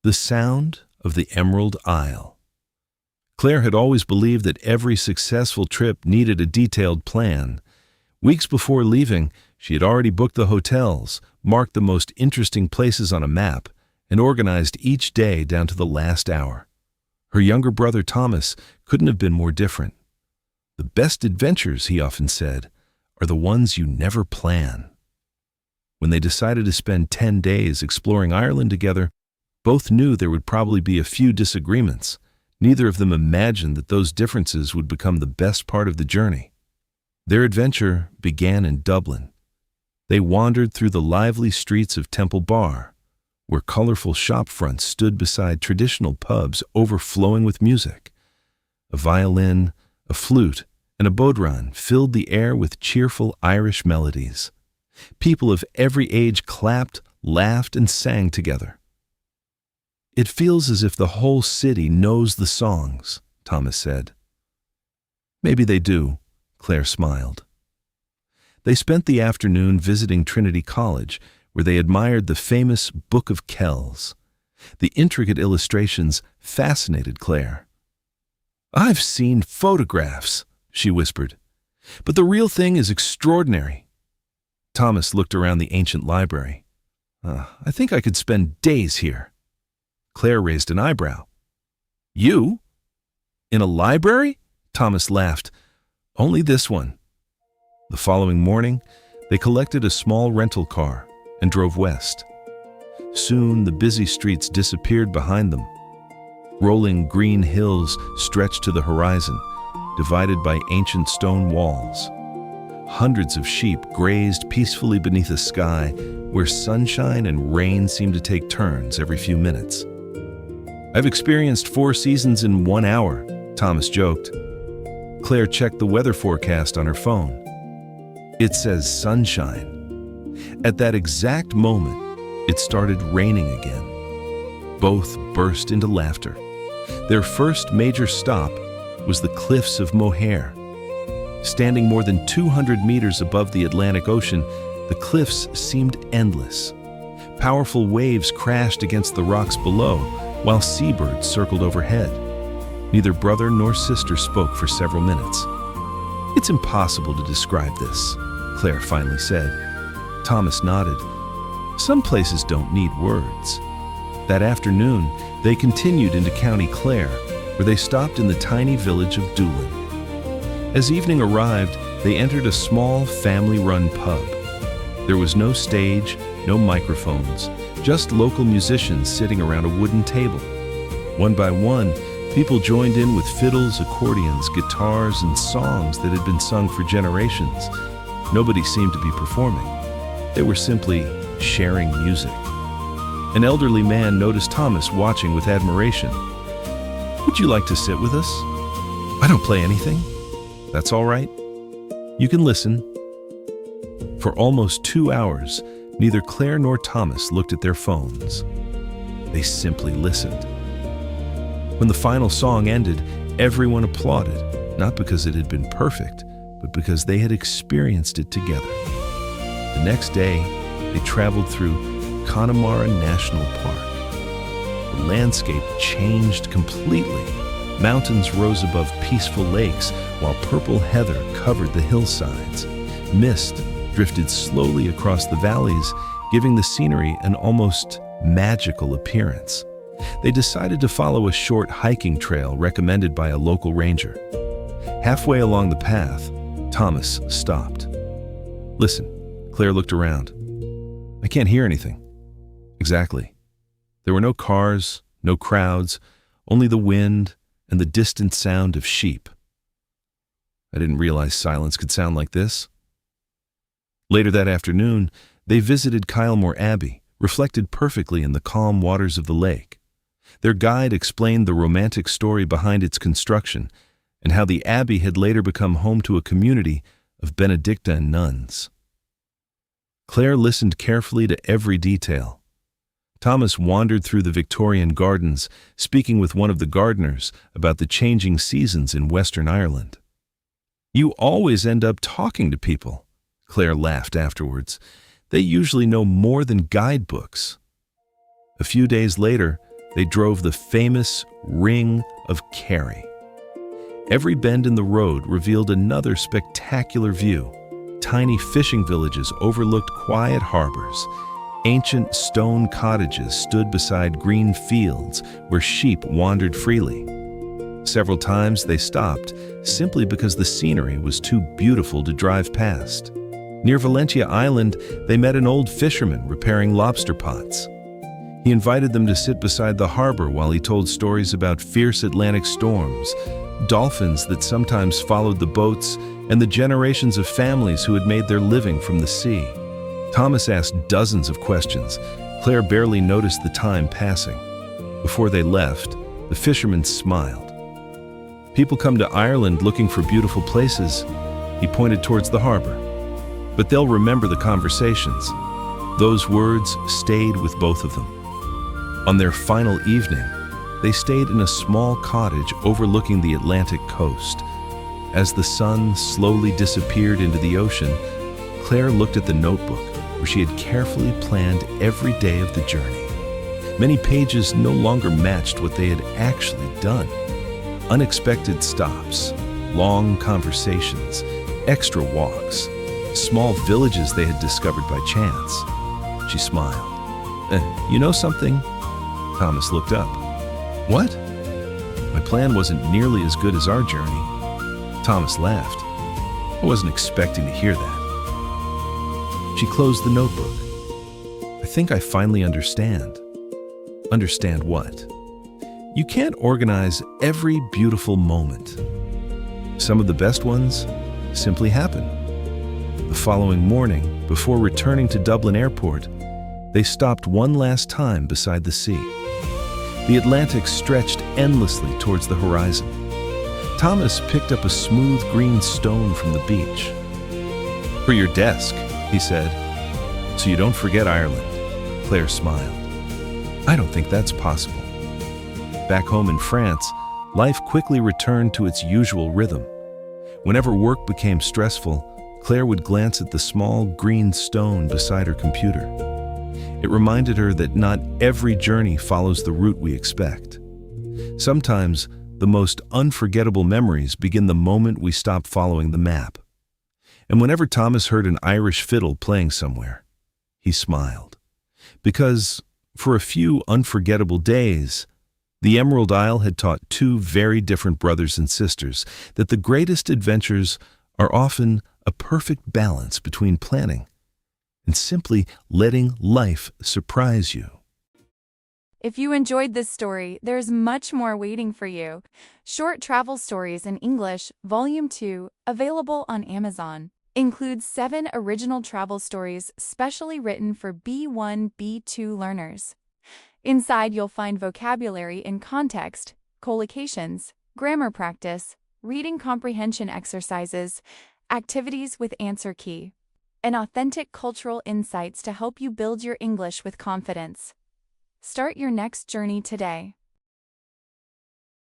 The sound of the Emerald Isle. Claire had always believed that every successful trip needed a detailed plan. Weeks before leaving, she had already booked the hotels, marked the most interesting places on a map, and organized each day down to the last hour. Her younger brother Thomas couldn't have been more different. The best adventures, he often said, are the ones you never plan. When they decided to spend 10 days exploring Ireland together, both knew there would probably be a few disagreements. Neither of them imagined that those differences would become the best part of the journey. Their adventure began in Dublin. They wandered through the lively streets of Temple Bar, where colorful shop fronts stood beside traditional pubs overflowing with music. A violin, a flute, and a bodhrán filled the air with cheerful Irish melodies. People of every age clapped, laughed, and sang together. "It feels as if the whole city knows the songs," Thomas said. "Maybe they do," Claire smiled. They spent the afternoon visiting Trinity College, where they admired the famous Book of Kells. The intricate illustrations fascinated Claire. "I've seen photographs," she whispered, "but the real thing is extraordinary." Thomas looked around the ancient library. "I think I could spend days here." Claire raised an eyebrow. "You? In a library?" Thomas laughed. "Only this one." The following morning, they collected a small rental car and drove west. Soon, the busy streets disappeared behind them. Rolling green hills stretched to the horizon, divided by ancient stone walls. Hundreds of sheep grazed peacefully beneath a sky where sunshine and rain seemed to take turns every few minutes. "I've experienced 4 seasons in 1 hour," Thomas joked. Claire checked the weather forecast on her phone. It says sunshine. At that exact moment, it started raining again. Both burst into laughter. Their first major stop was the Cliffs of Moher. Standing more than 200 meters above the Atlantic Ocean, the cliffs seemed endless. Powerful waves crashed against the rocks below, while seabirds circled overhead. Neither brother nor sister spoke for several minutes. "It's impossible to describe this," Claire finally said. Thomas nodded. "Some places don't need words." That afternoon, they continued into County Clare, where they stopped in the tiny village of Doolin. As evening arrived, they entered a small family-run pub. There was no stage, no microphones, just local musicians sitting around a wooden table. One by one, people joined in with fiddles, accordions, guitars, and songs that had been sung for generations. Nobody seemed to be performing. They were simply sharing music. An elderly man noticed Thomas watching with admiration. "Would you like to sit with us?" "I don't play anything." "That's all right. You can listen." For almost 2 hours, neither Claire nor Thomas looked at their phones. They simply listened. When the final song ended, everyone applauded, not because it had been perfect, but because they had experienced it together. The next day, they traveled through Connemara National Park. The landscape changed completely. Mountains rose above peaceful lakes, while purple heather covered the hillsides. Mist drifted slowly across the valleys, giving the scenery an almost magical appearance. They decided to follow a short hiking trail recommended by a local ranger. Halfway along the path, Thomas stopped. "Listen," Claire looked around. "I can't hear anything." Exactly. There were no cars, no crowds, only the wind and the distant sound of sheep. "I didn't realize silence could sound like this." Later that afternoon, they visited Kylemore Abbey, reflected perfectly in the calm waters of the lake. Their guide explained the romantic story behind its construction and how the abbey had later become home to a community of Benedictine nuns. Claire listened carefully to every detail. Thomas wandered through the Victorian gardens, speaking with one of the gardeners about the changing seasons in Western Ireland. "You always end up talking to people," Claire laughed afterwards. "They usually know more than guidebooks." A few days later, they drove the famous Ring of Kerry. Every bend in the road revealed another spectacular view. Tiny fishing villages overlooked quiet harbors. Ancient stone cottages stood beside green fields where sheep wandered freely. Several times they stopped simply because the scenery was too beautiful to drive past. Near Valentia Island, they met an old fisherman repairing lobster pots. He invited them to sit beside the harbor while he told stories about fierce Atlantic storms, dolphins that sometimes followed the boats, and the generations of families who had made their living from the sea. Thomas asked dozens of questions. Claire barely noticed the time passing. Before they left, the fisherman smiled. People come to Ireland looking for beautiful places. He pointed towards the harbor. But they'll remember the conversations. Those words stayed with both of them. On their final evening, they stayed in a small cottage overlooking the Atlantic coast. As the sun slowly disappeared into the ocean, Claire looked at the notebook where she had carefully planned every day of the journey. Many pages no longer matched what they had actually done. Unexpected stops, long conversations, extra walks, small villages they had discovered by chance. She smiled. You know something? Thomas looked up. What? My plan wasn't nearly as good as our journey. Thomas laughed. I wasn't expecting to hear that. She closed the notebook. I think I finally understand. Understand what? You can't organize every beautiful moment. Some of the best ones simply happen. The following morning, before returning to Dublin Airport, they stopped one last time beside the sea. The Atlantic stretched endlessly towards the horizon. Thomas picked up a smooth green stone from the beach. For your desk, he said, so you don't forget Ireland. Claire smiled. I don't think that's possible. Back home in France, life quickly returned to its usual rhythm. Whenever work became stressful, Claire would glance at the small green stone beside her computer. It reminded her that not every journey follows the route we expect. Sometimes, the most unforgettable memories begin the moment we stop following the map. And whenever Thomas heard an Irish fiddle playing somewhere, he smiled. Because, for a few unforgettable days, the Emerald Isle had taught two very different brothers and sisters that the greatest adventures are often a perfect balance between planning and simply letting life surprise you. If you enjoyed this story, there's much more waiting for you. Short Travel Stories in English, Volume 2, available on Amazon, includes 7 original travel stories specially written for B1, B2 learners. Inside, you'll find vocabulary in context, collocations, grammar practice, reading comprehension exercises, activities with answer key, and authentic cultural insights to help you build your English with confidence. Start your next journey today.